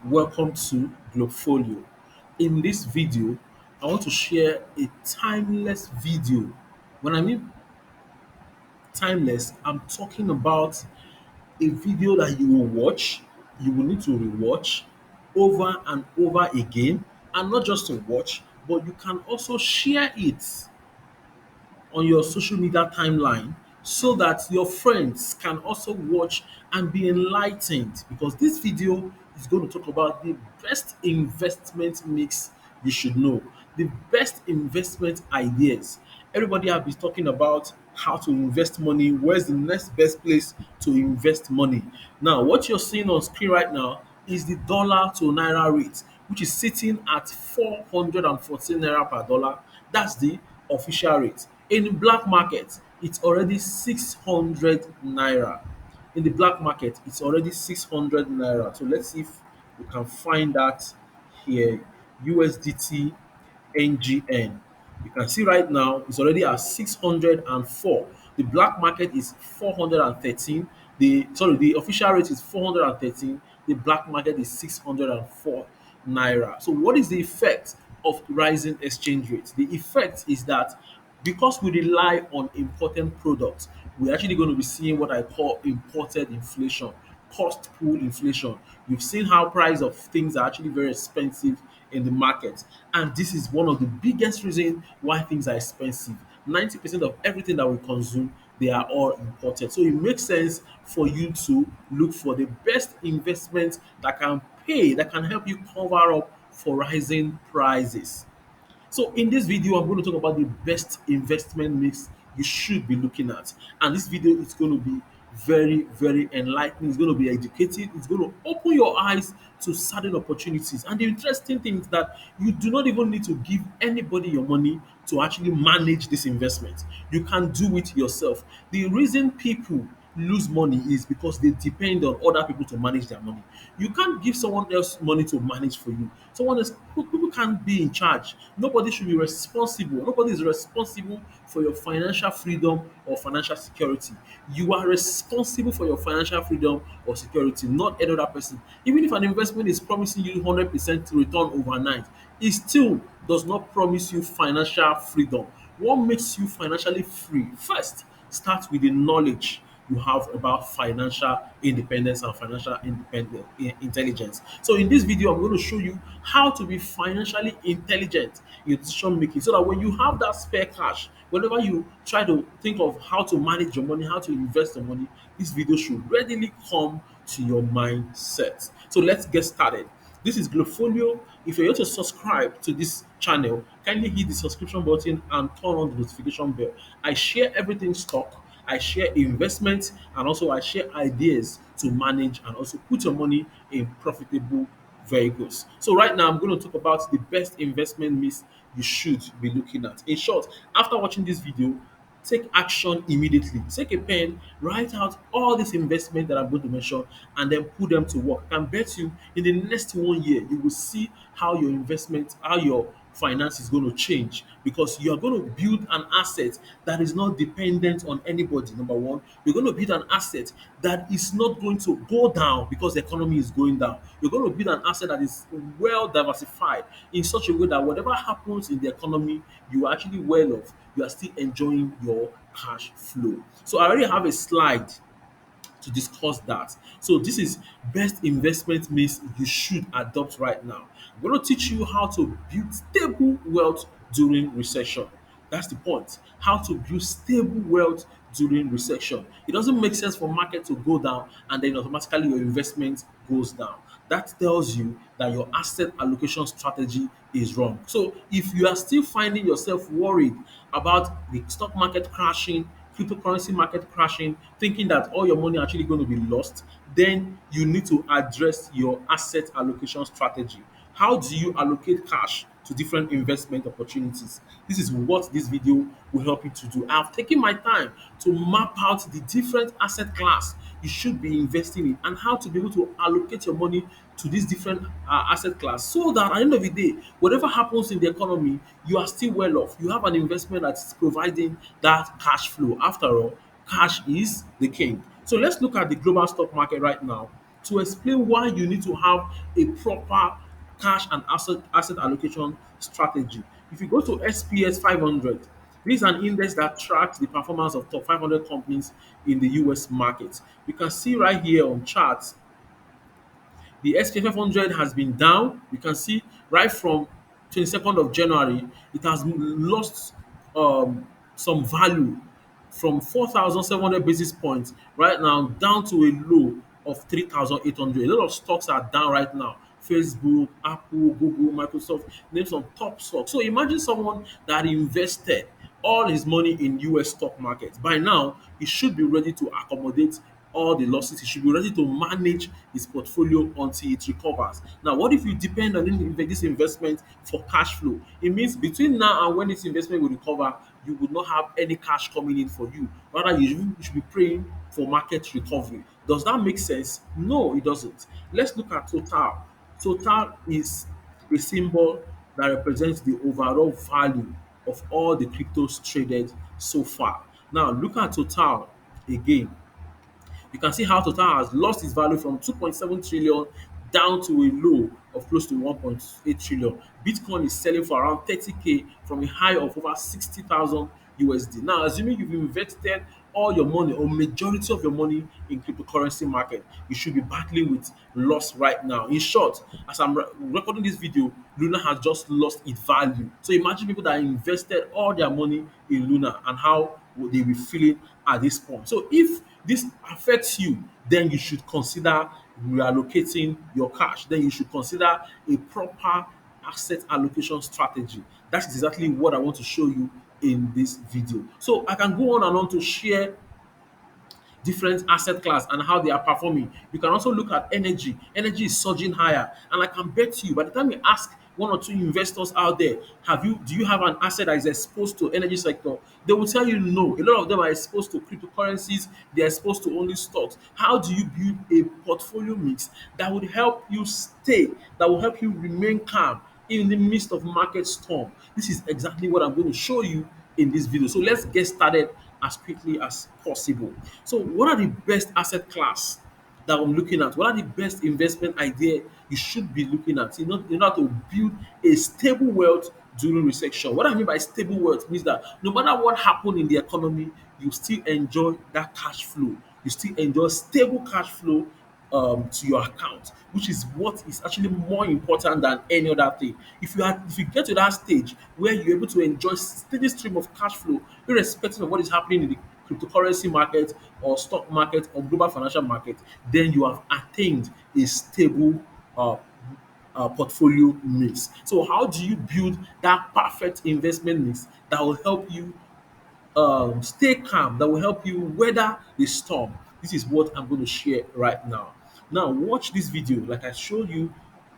Welcome to Glofolio. In this video, I want to share a timeless video. When I mean timeless, I'm talking about a video that you will watch, you will need to rewatch over and over again, and not just to watch, but you can also share it on your social media timeline so that your friends can also watch and be enlightened, because this video is going to talk about the best investment mix you should know, the best investment ideas. Everybody have been talking about how to invest money, where's the next best place to invest money. Now what you're seeing on screen right now is the dollar to naira rate, which is sitting at 414 naira per dollar. That's the official rate. In the black market, it's already 600 naira. In the black market, it's already 600 naira. So let's see if we can find that here. USDT NGN. You can see right now it's already at 604. The black market is 413. The official rate is 413. The black market is 604 naira. So what is the effect of rising exchange rates? The effect is that because we rely on important products, we're actually going to be seeing what I call imported inflation, cost pull inflation. You've seen how price of things are actually very expensive in the market, and this is one of the biggest reasons why things are expensive. 90% of everything that we consume, they are all imported. So it makes sense for you to look for the best investment that can pay, that can help you cover up for rising prices. So in this video, I'm going to talk about the best investment mix you should be looking at. And this video is going to be very, very enlightening. It's going to be educative. It's going to open your eyes to certain opportunities. And the interesting thing is that you do not even need to give anybody your money to actually manage this investment. You can do it yourself. The reason people lose money is because they depend on other people to manage their money. You can't give someone else money to manage for you. Someone else, people can't be in charge. Nobody should be responsible. Nobody is responsible for your financial freedom or financial security. You are responsible for your financial freedom or security, not any other person. Even if an investment is promising you 100% return overnight, it still does not promise you financial freedom. What makes you financially free? First, start with the knowledge you have about financial independence and financial intelligence. So in this video, I'm going to show you how to be financially intelligent in decision making, so that when you have that spare cash, whenever you try to think of how to manage your money, how to invest your money, this video should readily come to your mindset. So let's get started. This is Glofolio. If you're here to subscribe to this channel, kindly hit the subscription button and turn on the notification bell. I share everything stock, I share investments, and also I share ideas to manage and also put your money in profitable vehicles. So right now I'm going to talk about the best investment mix you should be looking at. In short, after watching this video, take action immediately. Take a pen, write out all these investments that I'm going to mention, and then put them to work. I can bet you in the next 1 year, you will see how your investment, how your finance is going to change, because you are going to build an asset that is not dependent on anybody. Number one, you're going to build an asset that is not going to go down because the economy is going down. You're going to build an asset that is well diversified in such a way that whatever happens in the economy, you are actually well off. You are still enjoying your cash flow. So I already have a slide to discuss that. So this is best investment mix you should adopt right now. I'm going to teach you how to build stable wealth during recession. That's the point. How to build stable wealth during recession. It doesn't make sense for market to go down and then automatically your investment goes down. That tells you that your asset allocation strategy is wrong. So if you are still finding yourself worried about the stock market crashing, cryptocurrency market crashing, thinking that all your money actually going to be lost, then you need to address your asset allocation strategy. How do you allocate cash to different investment opportunities? This is what this video will help you to do. I've taken my time to map out the different asset class you should be investing in and how to be able to allocate your money to these different asset class, so that at the end of the day, whatever happens in the economy, you are still well off. You have an investment that is providing that cash flow. After all, cash is the king. So let's look at the global stock market right now. to explain why you need to have a proper cash and asset allocation strategy. If you go to SPS 500, this is an index that tracks the performance of top 500 companies in the US market. You can see right here on charts the SPX 500 has been down. You can see right from 22nd of January, it has lost some value from 4,700 basis points right now down to a low of 3,800. A lot of stocks are down right now. Facebook, Apple, Google, Microsoft, name some top stocks. So imagine someone that invested all his money in US stock market. By now, he should be ready to accommodate all the losses. He should be ready to manage his portfolio until it recovers. Now, what if you depend on this investment for cash flow? It means between now and when this investment will recover, you would not have any cash coming in for you. Rather, you should be praying for market recovery. Does that make sense? No, it doesn't. Let's look at Total. Total is a symbol that represents the overall value of all the cryptos traded so far. Now, look at Total again. You can see how Total has lost its value from 2.7 trillion down to a low of close to 1.8 trillion. Bitcoin is selling for around 30K from a high of over 60,000 USD. Now, assuming you've invested all your money or majority of your money in cryptocurrency market, you should be battling with loss right now. In short, as I'm recording this video, Luna has just lost its value. So imagine people that invested all their money in Luna and how would they be feeling at this point. So if this affects you, then you should consider reallocating your cash. Then you should consider a proper asset allocation strategy. That's exactly what I want to show you in this video. So I can go on and on to share different asset class and how they are performing. You can also look at energy. Energy is surging higher, and I can bet you by the time you ask one or two investors out there, do you have an asset that is exposed to energy sector? They will tell you no. A lot of them are exposed to cryptocurrencies, they're exposed to only stocks. How do you build a portfolio mix that would help you stay, that will help you remain calm in the midst of market storm? This is exactly what I'm going to show you in this video. So let's get started as quickly as possible. So what are the best asset class that I'm looking at? What are the best investment idea you should be looking at in order to build a stable wealth during recession? What I mean by stable wealth means that no matter what happened in the economy, you still enjoy that cash flow. You still enjoy stable cash flow to your account, which is what is actually more important than any other thing. If you get to that stage where you're able to enjoy steady stream of cash flow, irrespective of what is happening in the cryptocurrency market or stock market or global financial market, then you have attained a stable uh, portfolio mix. So how do you build that perfect investment mix that will help you stay calm, that will help you weather the storm? This is what I'm going to share right now. Now, watch this video like I showed you,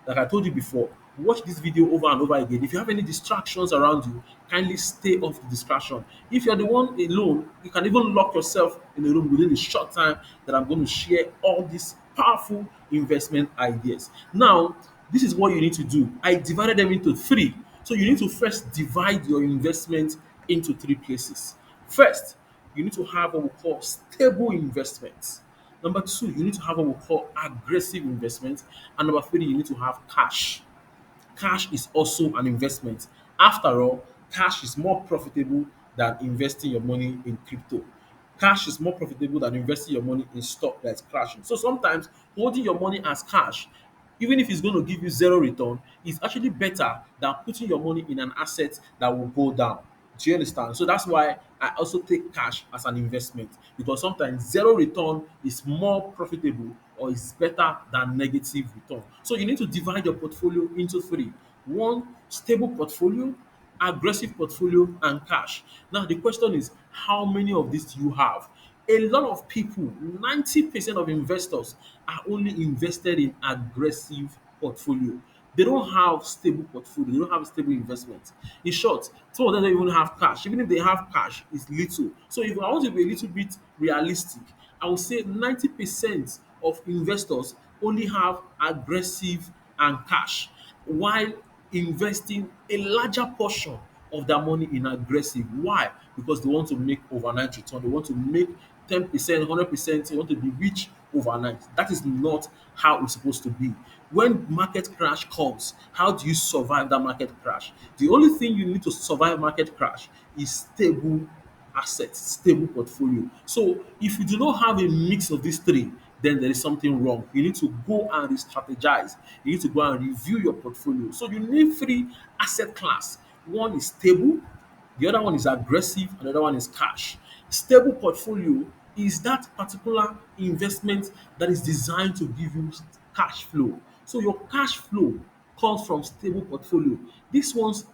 like I told you before. Watch this video over and over again. If you have any distractions around you, kindly stay off the distraction. If you're the one alone, you can even lock yourself in a room within a short time that I'm going to share all these powerful investment ideas. Now, this is what you need to do. I divided them into three. So you need to first divide your investment into three places. First, you need to have what we call stable investments. Number two, you need to have what we call aggressive investments. And number three, you need to have cash. Cash is also an investment. After all, cash is more profitable than investing your money in crypto. Cash is more profitable than investing your money in stock that's crashing. So sometimes holding your money as cash, even if it's going to give you zero return, is actually better than putting your money in an asset that will go down. Do you understand? So that's why I also take cash as an investment, because sometimes zero return is more profitable or is better than negative return. So you need to divide your portfolio into three: one, stable portfolio; aggressive portfolio; and cash. Now the question is, how many of these do you have? A lot of people, 90% of investors, are only invested in aggressive portfolio. They don't have stable portfolio, they don't have stable investment. In short, some of them don't even have cash. Even if they have cash, it's little. So if I want to be a little bit realistic, I would say 90% of investors only have aggressive and cash, while investing a larger portion of their money in aggressive. Why? Because they want to make overnight return. They want to make 10%, 100%. They want to be rich overnight. That is not how it's supposed to be. When market crash comes, how do you survive that market crash? The only thing you need to survive market crash is stable assets, stable portfolio. So if you do not have a mix of these three, then there is something wrong. You need to go and re-strategize. You need to go and review your portfolio. So you need three asset class. One is stable, the other one is aggressive, and the other one is cash. Stable portfolio is that particular investment that is designed to give you cash flow. So your cash flow comes from stable portfolio. These ones,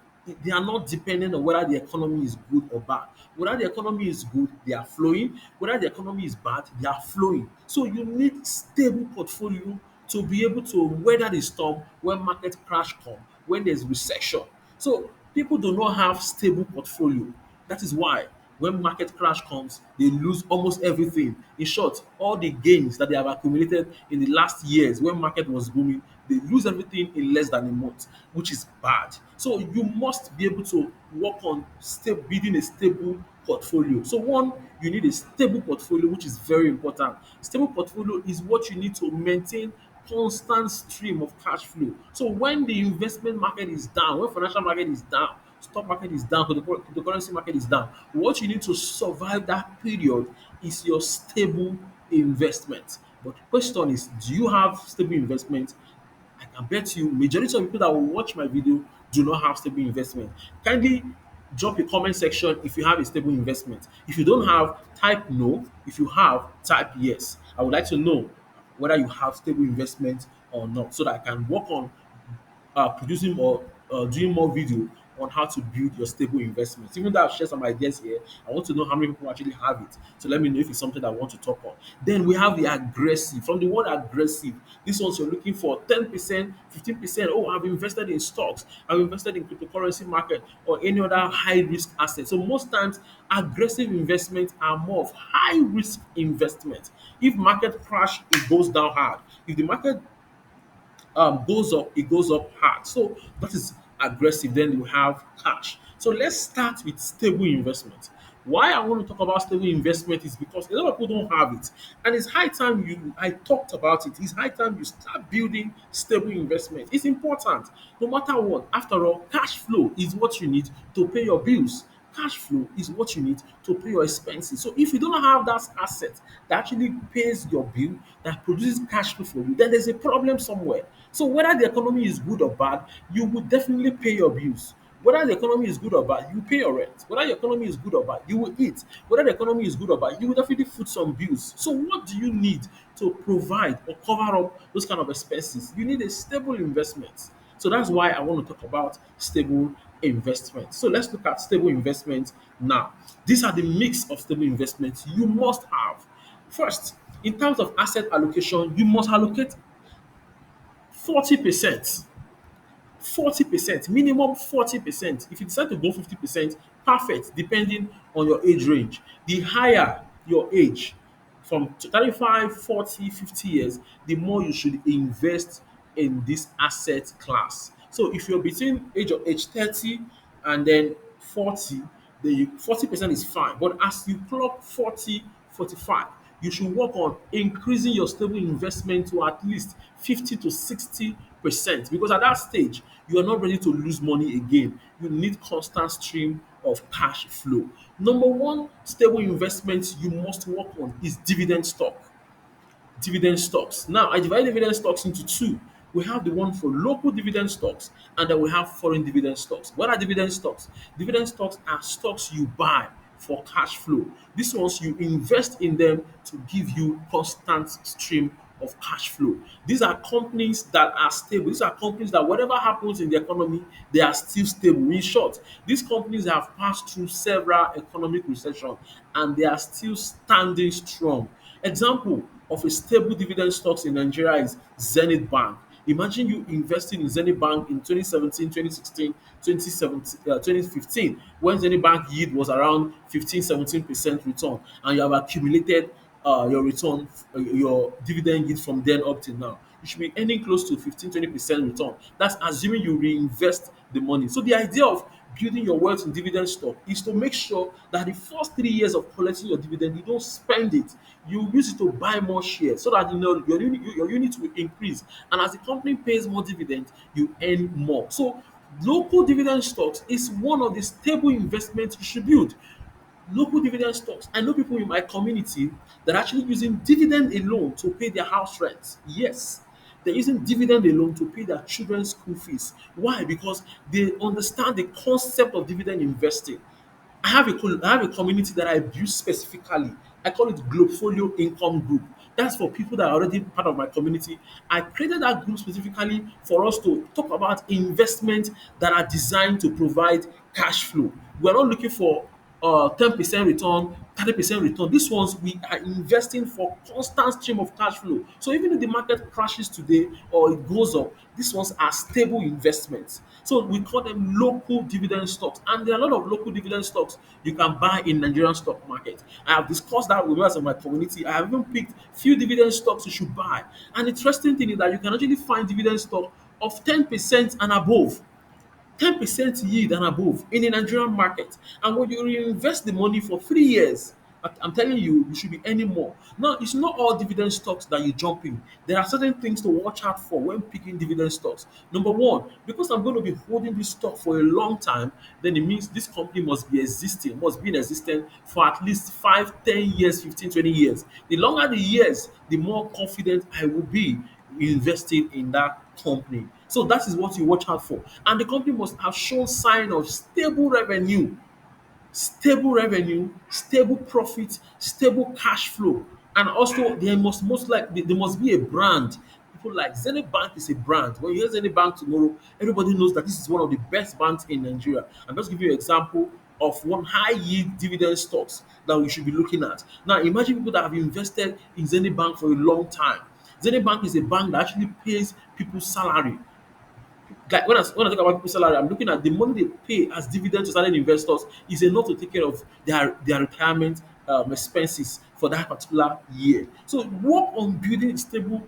they are not dependent on whether the economy is good or bad. Whether the economy is good, they are flowing. Whether the economy is bad, they are flowing. So you need stable portfolio to be able to weather the storm when market crash come, when there's recession. So people do not have stable portfolio. That is why when market crash comes, they lose almost everything. In short, all the gains that they have accumulated in the last years when market was booming, they lose everything in less than a month, which is bad. So you must be able to work on building a stable portfolio. So one, you need a stable portfolio, which is very important. Stable portfolio is what you need to maintain constant stream of cash flow. So when the investment market is down, when financial market is down, stock market is down, cryptocurrency market is down, what you need to survive that period is your stable investment. But the question is, do you have stable investment? I can bet you majority of people that will watch my video do not have stable investment. Kindly drop a comment section if you have a stable investment. If you don't have, type no. If you have, type yes. I would like to know whether you have stable investment or not, so that I can work on producing or doing more video on how to build your stable investments. Even though I've shared some ideas here, I want to know how many people actually have it. So let me know if it's something I want to talk on. Then we have the aggressive. From the word aggressive, this ones you're looking for 10%, 15%. Oh, I've invested in stocks, I've invested in cryptocurrency market or any other high risk asset. So most times aggressive investments are more of high risk investment. If market crash, it goes down hard. If the market goes up, it goes up hard. So that is aggressive. Then you have cash. So let's start with stable investment. Why I want to talk about stable investment is because a lot of people don't have it, and it's high time you. I talked about it. It's high time you start building stable investment. It's important, no matter what. After all, cash flow is what you need to pay your bills. Cash flow is what you need to pay your expenses. So if you don't have that asset that actually pays your bill, that produces cash flow for you, then there's a problem somewhere. So whether the economy is good or bad, you will definitely pay your bills. Whether the economy is good or bad, you pay your rent. Whether the economy is good or bad, you will eat. Whether the economy is good or bad, you will definitely foot some bills. So what do you need to provide or cover up those kind of expenses? You need a stable investment. So that's why I want to talk about stable investment. So let's look at stable investment now. These are the mix of stable investments you must have. First, in terms of asset allocation, you must allocate 40%. 40%, minimum 40%. If you decide to go 50%, perfect, depending on your age range. The higher your age, from 35, 40, 50 years, the more you should invest in this asset class. So if you're between age 30 and then 40, the 40% is fine. But as you clock 40, 45, you should work on increasing your stable investment to at least 50 to 60%, because at that stage you are not ready to lose money again. You need constant stream of cash flow. Number one stable investment you must work on is dividend stock. Dividend stocks. Now, I divide dividend stocks into two. We have the one for local dividend stocks, and then we have foreign dividend stocks. What are dividend stocks? Dividend stocks are stocks you buy for cash flow. These ones you invest in them to give you constant stream of cash flow. These are companies that are stable. These are companies that whatever happens in the economy, they are still stable. In short, these companies have passed through several economic recessions and they are still standing strong. Example of a stable dividend stocks in Nigeria is Zenith Bank. Imagine you investing in Zenith Bank in 2017, 2016, 2017, 2015, when Zenith Bank yield was around 15, 17% return, and you have accumulated your return, your dividend yield from then up till now. You should be earning close to 15, 20% return. That's assuming you reinvest the money. So the idea of building your wealth in dividend stock is to make sure that the first 3 years of collecting your dividend, you don't spend it. You use it to buy more shares so that your unit will increase. And as the company pays more dividend, you earn more. So local dividend stocks is one of the stable investments you should build. Local dividend stocks. I know people in my community that are actually using dividend alone to pay their house rent. Yes, they're using dividend alone to pay their children's school fees. Why? Because they understand the concept of dividend investing. I have a community that I built specifically. I call it Glofolio Income Group. That's for people that are already part of my community. I created that group specifically for us to talk about investments that are designed to provide cash flow. We're not looking for 10% return, 30% return. These ones we are investing for constant stream of cash flow. So even if the market crashes today or it goes up, these ones are stable investments. So we call them local dividend stocks. And there are a lot of local dividend stocks you can buy in Nigerian stock market. I have discussed that with members of my community. I have even picked few dividend stocks you should buy. And the interesting thing is that you can actually find dividend stock of 10% and above. 10% yield and above in the Nigerian market. And when you reinvest the money for 3 years, I'm telling you, you should be earning more. Now, it's not all dividend stocks that you jump in. There are certain things to watch out for when picking dividend stocks. Number one, because I'm going to be holding this stock for a long time, then it means this company must be in existence for at least 5, 10 years, 15, 20 years. The longer the years, the more confident I will be investing in that company. So that is what you watch out for. And the company must have shown sign of stable revenue, stable profit, stable cash flow. And also there must most likely there must be a brand. People like Zenith Bank is a brand. When you hear Zenith Bank tomorrow, everybody knows that this is one of the best banks in Nigeria. I'm just giving you an example of one high yield dividend stocks that we should be looking at. Now imagine people that have invested in Zenith Bank for a long time. Zenith Bank is a bank that actually pays people's salary. Like when I talk about people's salary, I'm looking at the money they pay as dividend to certain investors is enough to take care of their retirement expenses for that particular year. So work on building stable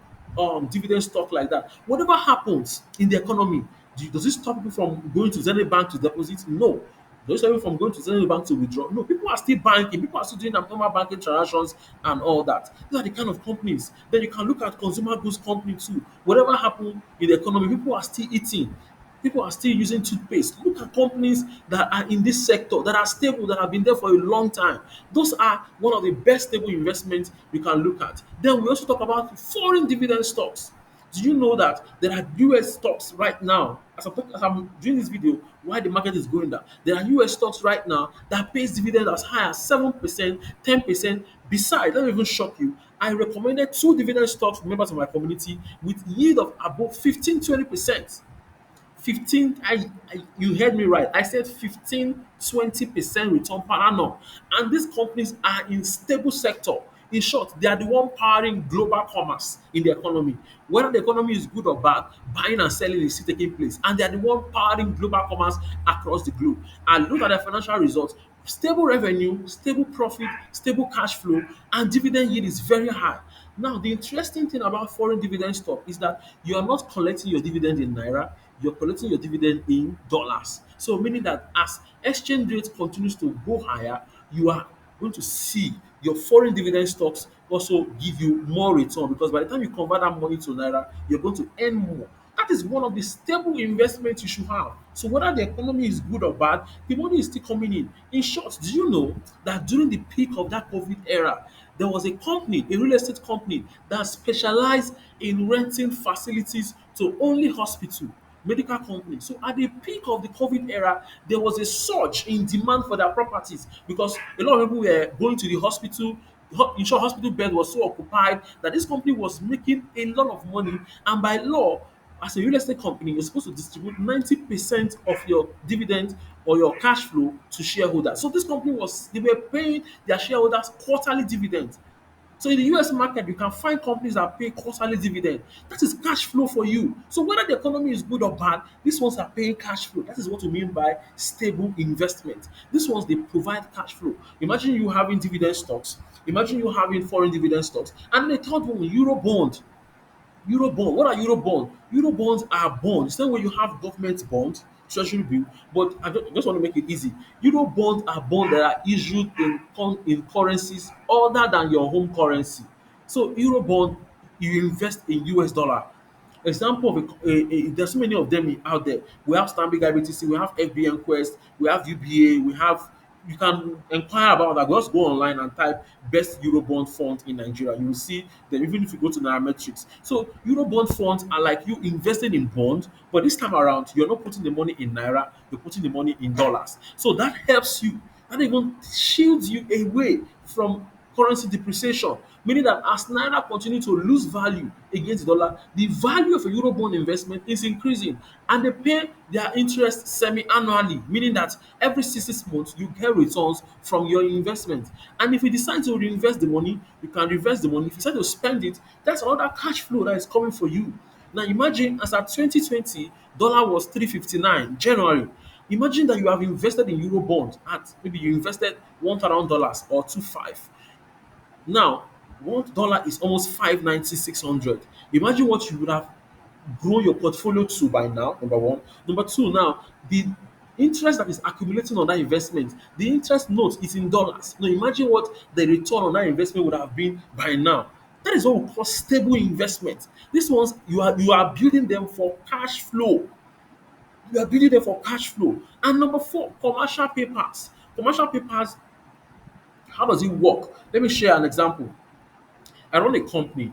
dividend stock like that. Whatever happens in the economy, does it stop people from going to Zenith Bank to deposit? No. Does it stop people from going to Zenith Bank to withdraw? No. People are still banking. People are still doing their normal banking transactions and all that. These are the kind of companies. Then you can look at consumer goods company too. Whatever happened in the economy, people are still eating. People are still using toothpaste. Look at companies that are in this sector that are stable, that have been there for a long time. Those are one of the best stable investments we can look at. Then we also talk about foreign dividend stocks. Do you know that there are US stocks right now? As I'm doing this video, why the market is going down? There are US stocks right now that pays dividend as high as 7%, 10%. Besides, let me even shock you. I recommended two dividend stocks to members of my community with yield of above 15, 20%. 15 you heard me right. I said 15-20% return per annum. And these companies are in stable sector. In short, they are the one powering global commerce in the economy. Whether the economy is good or bad, buying and selling is still taking place. And they are the one powering global commerce across the globe. And look at their financial results. Stable revenue, stable profit, stable cash flow, and dividend yield is very high. Now, the interesting thing about foreign dividend stock is that you are not collecting your dividend in naira, you're collecting your dividend in dollars. So, meaning that as exchange rate continues to go higher, you are going to see your foreign dividend stocks also give you more return because by the time you convert that money to naira, you're going to earn more. That is one of the stable investments you should have. So whether the economy is good or bad, the money is still coming in. In short, do you know that during the peak of that COVID era, there was a company, a real estate company that specialized in renting facilities to only hospital, medical companies. So at the peak of the COVID era, there was a surge in demand for their properties because a lot of people were going to the hospital. In short, hospital bed was so occupied that this company was making a lot of money. And by law, as a real estate company, you're supposed to distribute 90% of your dividend or your cash flow to shareholders. So this company they were paying their shareholders quarterly dividends. So in the US market, you can find companies that pay quarterly dividend. That is cash flow for you. So whether the economy is good or bad, these ones are paying cash flow. That is what we mean by stable investment. These ones they provide cash flow. Imagine you having dividend stocks. Imagine you having foreign dividend stocks. And the third one, euro bond. Eurobond. What are Eurobond? Eurobonds are bonds. Same way you have government bonds. treasury bill, but I just want to make it easy. Euro bonds are bonds that are issued in currencies other than your home currency. So euro bond, you invest in US dollar. Example of there's so many of them out there. We have Stanbic IBTC, we have FBN Quest, we have UBA, we have, you can inquire about that. Just go online and type best Eurobond fund in Nigeria. You will see them even if you go to Nairametrics. So Eurobond funds are like you investing in bond, but this time around you're not putting the money in naira, you're putting the money in dollars. So that helps you. That even shields you away from currency depreciation, meaning that as naira continue to lose value against the dollar, the value of a eurobond investment is increasing, and they pay their interest semi-annually, meaning that every 6 months you get returns from your investment. And if you decide to reinvest the money, you can reverse the money. If you decide to spend it, that's another cash flow that is coming for you. Now imagine as at 2020, dollar was 359 January. Imagine that you have invested in euro bond at, maybe you invested $1,000 or 25. Now, $1 is almost 590, 600. Imagine what you would have grown your portfolio to by now, number one. Number two, now, the interest that is accumulating on that investment, the interest note is in dollars. Now, imagine what the return on that investment would have been by now. That is what we call stable investment. These ones, you are building them for cash flow. You are building them for cash flow. And number four, commercial papers. Commercial papers, how does it work? Let me share an example. I run a company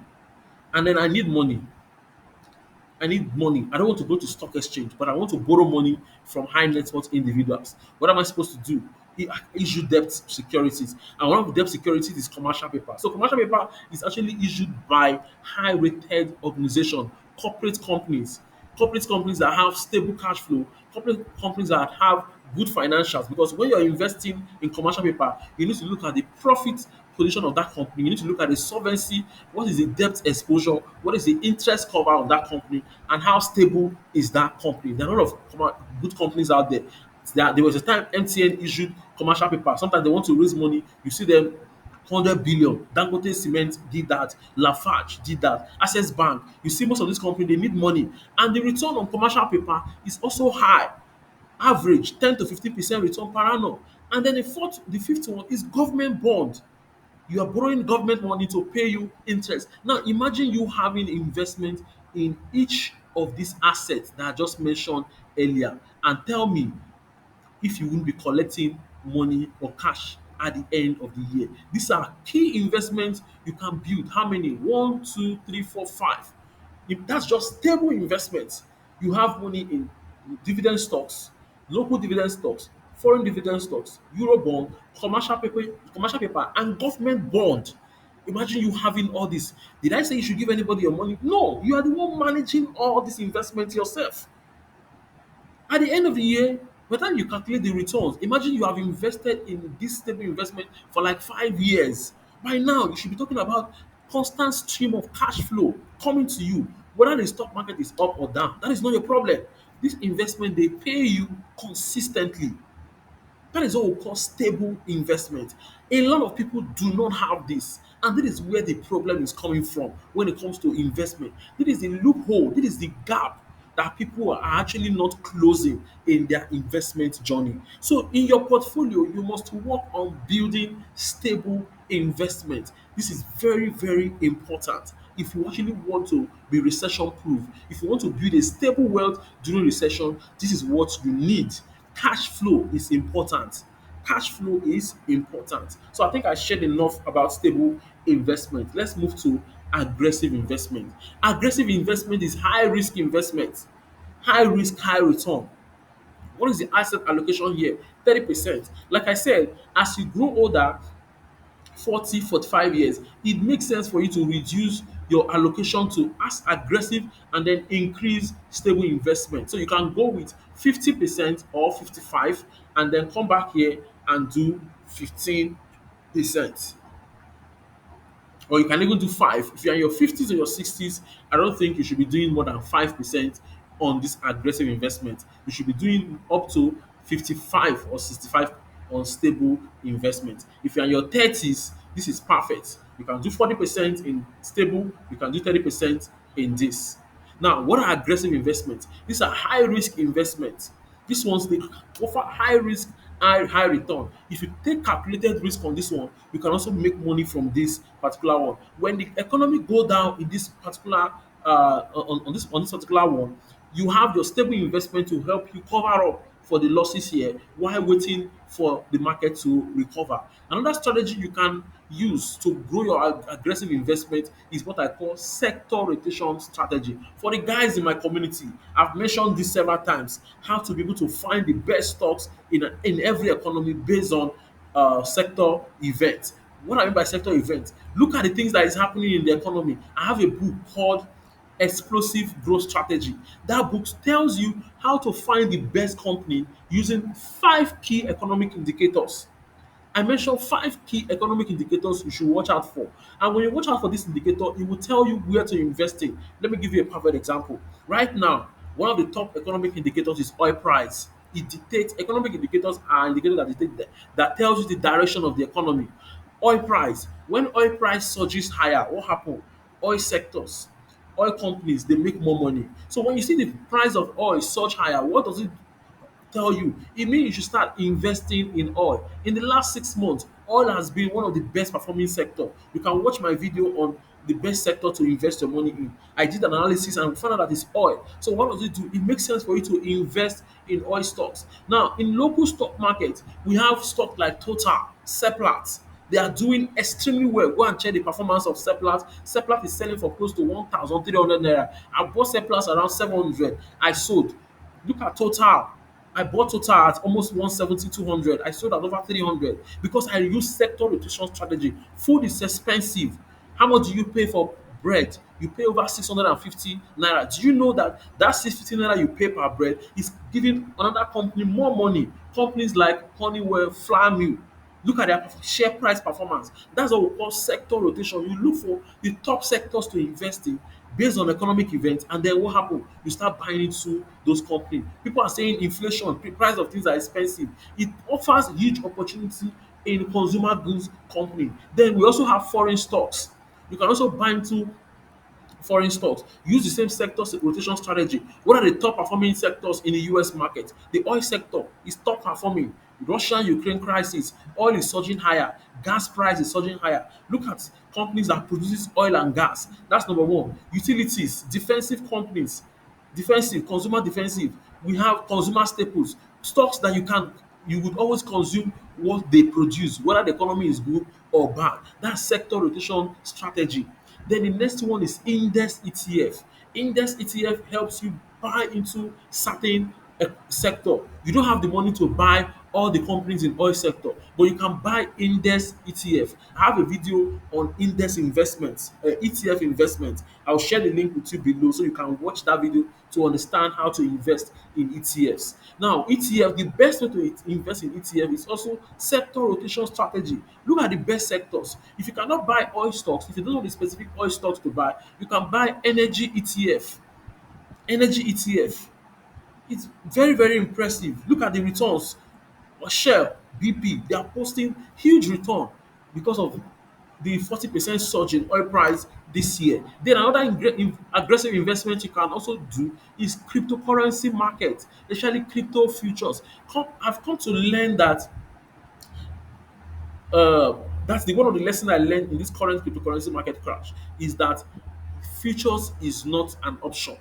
and then I need money. I need money. I don't want to go to stock exchange, but I want to borrow money from high net worth individuals. What am I supposed to do? Issue debt securities. And one of the debt securities is commercial paper. So commercial paper is actually issued by high rated organization, corporate companies that have stable cash flow, corporate companies that have good financials. Because when you're investing in commercial paper, you need to look at the profit position of that company. You need to look at the solvency, what is the debt exposure, what is the interest cover of that company, and how stable is that company. There are a lot of good companies out there. There was a time MTN issued commercial paper. Sometimes they want to raise money. You see them 100 billion. Dangote Cement did that. Lafarge did that. Access Bank. You see most of these companies, they need money. And the return on commercial paper is also high. Average 10 to 15% return per annum. And then the fifth one is government bond. You are borrowing government money to pay you interest. Now imagine you having investment in each of these assets that I just mentioned earlier, and tell me if you won't be collecting money or cash at the end of the year. These are key investments you can build. How many? One, two, three, four, five. If that's just stable investments, you have money in dividend stocks, local dividend stocks, foreign dividend stocks, euro bond, commercial paper, and government bond. Imagine you having all this. Did I say you should give anybody your money? No, you are the one managing all these investments yourself. At the end of the year, by the time you calculate the returns, imagine you have invested in this stable investment for like 5 years. By now, you should be talking about constant stream of cash flow coming to you, whether the stock market is up or down. That is not your problem. This investment, they pay you consistently. That is what we call stable investment. A lot of people do not have this, and this is where the problem is coming from when it comes to investment. This is the loophole, this is the gap that people are actually not closing in their investment journey. So, in your portfolio, you must work on building stable investment. This is very, very important. If you actually want to be recession proof, if you want to build a stable wealth during recession, this is what you need. Cash flow is important. Cash flow is important. So I think I shared enough about stable investment. Let's move to aggressive investment. Aggressive investment is high risk investment. High risk, high return. What is the asset allocation here? 30%. Like I said, as you grow older, 40, 45 years, it makes sense for you to reduce your allocation to as aggressive and then increase stable investment. So you can go with 50% or 55 and then come back here and do 15%. Or you can even do five. If you're in your 50s or your 60s, I don't think you should be doing more than 5% on this aggressive investment. You should be doing up to 55 or 65 on stable investment. If you're in your 30s, this is perfect. You can do 40% in stable, you can do 30% in this. Now, what are aggressive investments? These are high risk investments. These ones they offer high risk, high return. If you take calculated risk on this one, you can also make money from this particular one. When the economy go down in this particular on this particular one, you have your stable investment to help you cover up for the losses here while waiting for the market to recover. Another strategy you can use to grow your aggressive investment is what I call sector rotation strategy. For the guys in my community, I've mentioned this several times, how to be able to find the best stocks in every economy based on sector event. What I mean by sector event, look at the things that is happening in the economy. I have a book called Explosive Growth Strategy. That book tells you how to find the best company using 5 key economic indicators. I mentioned 5 key economic indicators you should watch out for. And when you watch out for this indicator, it will tell you where to invest in. Let me give you a perfect example. Right now, one of the top economic indicators is oil price. It dictates economic indicators are indicators that dictate that tells you the direction of the economy. Oil price. When oil price surges higher, what happen? Oil sectors, oil companies, they make more money. So when you see the price of oil surge higher, what does it tell you? It means you should start investing in oil. In the last 6 months, oil has been one of the best performing sector. You can watch my video on the best sector to invest your money in. I did an analysis and found out that it's oil. So what does it do? It makes sense for you to invest in oil stocks. Now, in local stock market, we have stock like Total, Seplat. They are doing extremely well. Go and check the performance of Seplat. Seplat is selling for close to 1,300 naira. I bought Seplat around 700. I sold. Look at Total. I bought Total at almost 170, 200. I sold at over 300 because I use sector rotation strategy. Food is expensive. How much do you pay for bread? You pay over 650 naira. Do you know that that 650 naira you pay per bread is giving another company more money? Companies like Honeywell, Flour Mill. Look at their share price performance. That's what we call sector rotation. You look for the top sectors to invest in based on economic events, and then what happen? You start buying into those companies. People are saying inflation, price of things are expensive. It offers huge opportunity in consumer goods company. Then we also have foreign stocks. You can also buy into foreign stocks. Use the same sector rotation strategy. What are the top performing sectors in the US market? The oil sector is top performing. Russia-Ukraine crisis, oil is surging higher, gas price is surging higher. Look at companies that produces oil and gas. That's number one. Utilities, defensive companies, defensive, consumer defensive. We have consumer staples, stocks that you would always consume what they produce, whether the economy is good or bad. That's sector rotation strategy. Then the next one is index ETF. Index ETF helps you buy into certain sector. You don't have the money to buy all the companies in oil sector, but you can buy index ETF. I have a video on index investments, ETF investment. I'll share the link with you below so you can watch that video to understand how to invest in ETFs. Now, ETF, the best way to invest in ETF is also sector rotation strategy. Look at the best sectors. If you cannot buy oil stocks, if you don't know the specific oil stocks to buy, you can buy energy ETF. Energy ETF. It's very, very impressive. Look at the returns. Shell, BP, they are posting huge return because of the 40% surge in oil price this year. Then another aggressive investment you can also do is cryptocurrency market, especially crypto futures. I've come to learn that uh, that's the one of the lessons I learned in this current cryptocurrency market crash is that futures is not an option.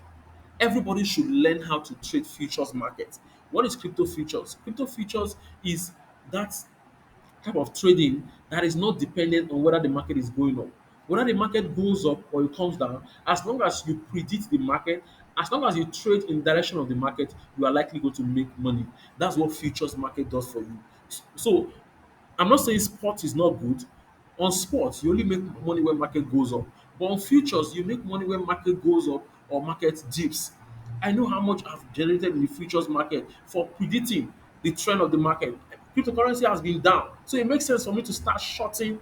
Everybody should learn how to trade futures market. What is crypto futures? Crypto futures is that type of trading that is not dependent on whether the market is going up. Whether the market goes up or it comes down, as long as you predict the market, as long as you trade in direction of the market, you are likely going to make money. That's what futures market does for you. So I'm not saying sport is not good. On sports, you only make money when market goes up. But on futures, you make money when market goes up or market dips. I know how much I've generated in the futures market for predicting the trend of the market. Cryptocurrency has been down. So it makes sense for me to start shorting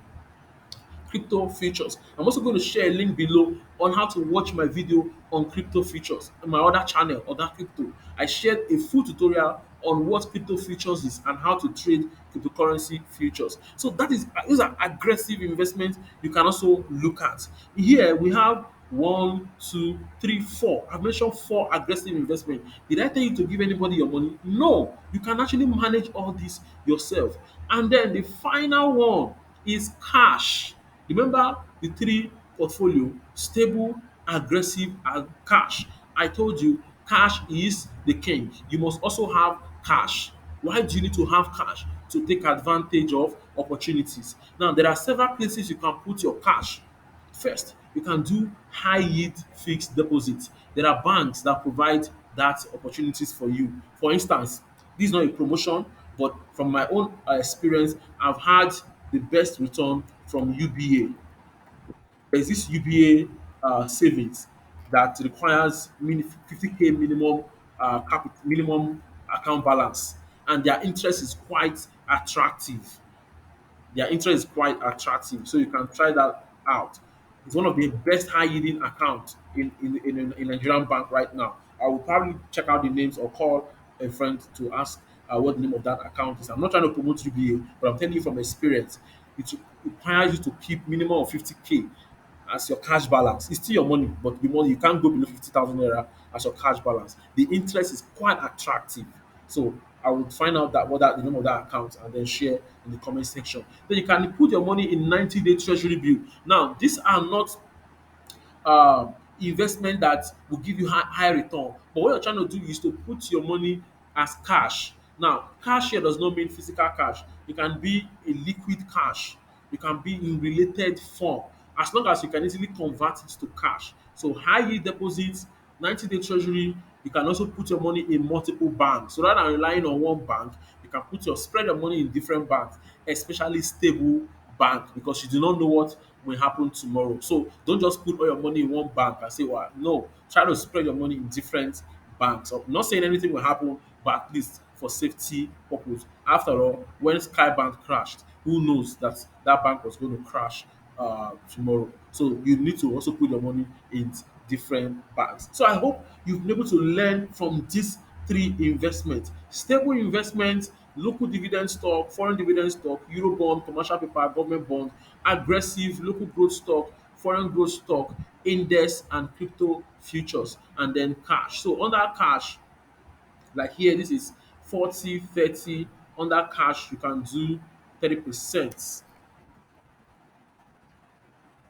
crypto futures. I'm also going to share a link below on how to watch my video on crypto futures on my other channel, Other Crypto. I shared a full tutorial on what crypto futures is and how to trade cryptocurrency futures. So that is those are aggressive investments you can also look at. Here we have One, two, three, four. I've mentioned four aggressive investment. Did I tell you to give anybody your money? No. You can actually manage all this yourself. And then the final one is cash. Remember the three portfolio: stable, aggressive, and cash. I told you cash is the king. You must also have cash. Why do you need to have cash? To take advantage of opportunities. Now, there are several places you can put your cash. First, you can do high yield fixed deposit. There are banks that provide that opportunities for you. For instance, this is not a promotion, but from my own experience, I've had the best return from UBA. There's this UBA savings that requires 50K minimum minimum account balance, and their interest is quite attractive. Their interest is quite attractive, so you can try that out. It's one of the best high yielding accounts in Nigerian bank right now. I will probably check out the names or call a friend to ask what the name of that account is. I'm not trying to promote UBA, but I'm telling you from experience, it requires you to keep minimum of 50K as your cash balance. It's still your money, but the money you can't go below 50,000 naira as your cash balance. The interest is quite attractive. So I would find out that what that the name of that account and then share in the comment section. Then you can put your money in 90-day treasury bill. Now, these are not investment that will give you high return. But what you're trying to do is to put your money as cash. Now, cash here does not mean physical cash. It can be a liquid cash. It can be in related form. As long as you can easily convert it to cash. So high yield deposits, 90-day treasury, you can also put your money in multiple banks. So rather than relying on one bank, you can spread your money in different banks, especially stable bank, because you do not know what will happen tomorrow. So don't just put all your money in one bank and say, well, no, try to spread your money in different banks. I'm not saying anything will happen, but at least for safety purpose. After all, when Skybank crashed, who knows that that bank was going to crash tomorrow. So you need to also put your money in different banks. So I hope you've been able to learn from these three investments: stable investments, local dividend stock, foreign dividend stock, euro bond, commercial paper, government bond; aggressive local growth stock, foreign growth stock, index and crypto futures; and then cash. So under cash, like here, this is 40, 30. Under cash, you can do 30%.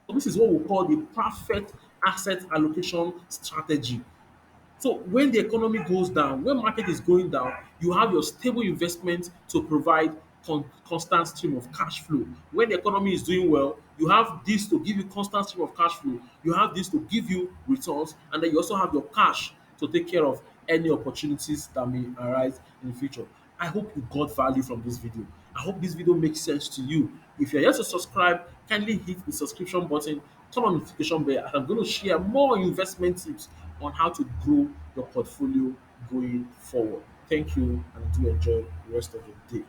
So this is what we call the perfect asset allocation strategy. So when the economy goes down, when market is going down, you have your stable investment to provide constant stream of cash flow. When the economy is doing well, you have this to give you constant stream of cash flow. You have this to give you returns, and then you also have your cash to take care of any opportunities that may arise in the future. I hope you got value from this video. I hope this video makes sense to you. If you're yet to subscribe, kindly hit the subscription button, turn on notification bell, and I'm going to share more investment tips on how to grow your portfolio going forward. Thank you, and do enjoy the rest of your day.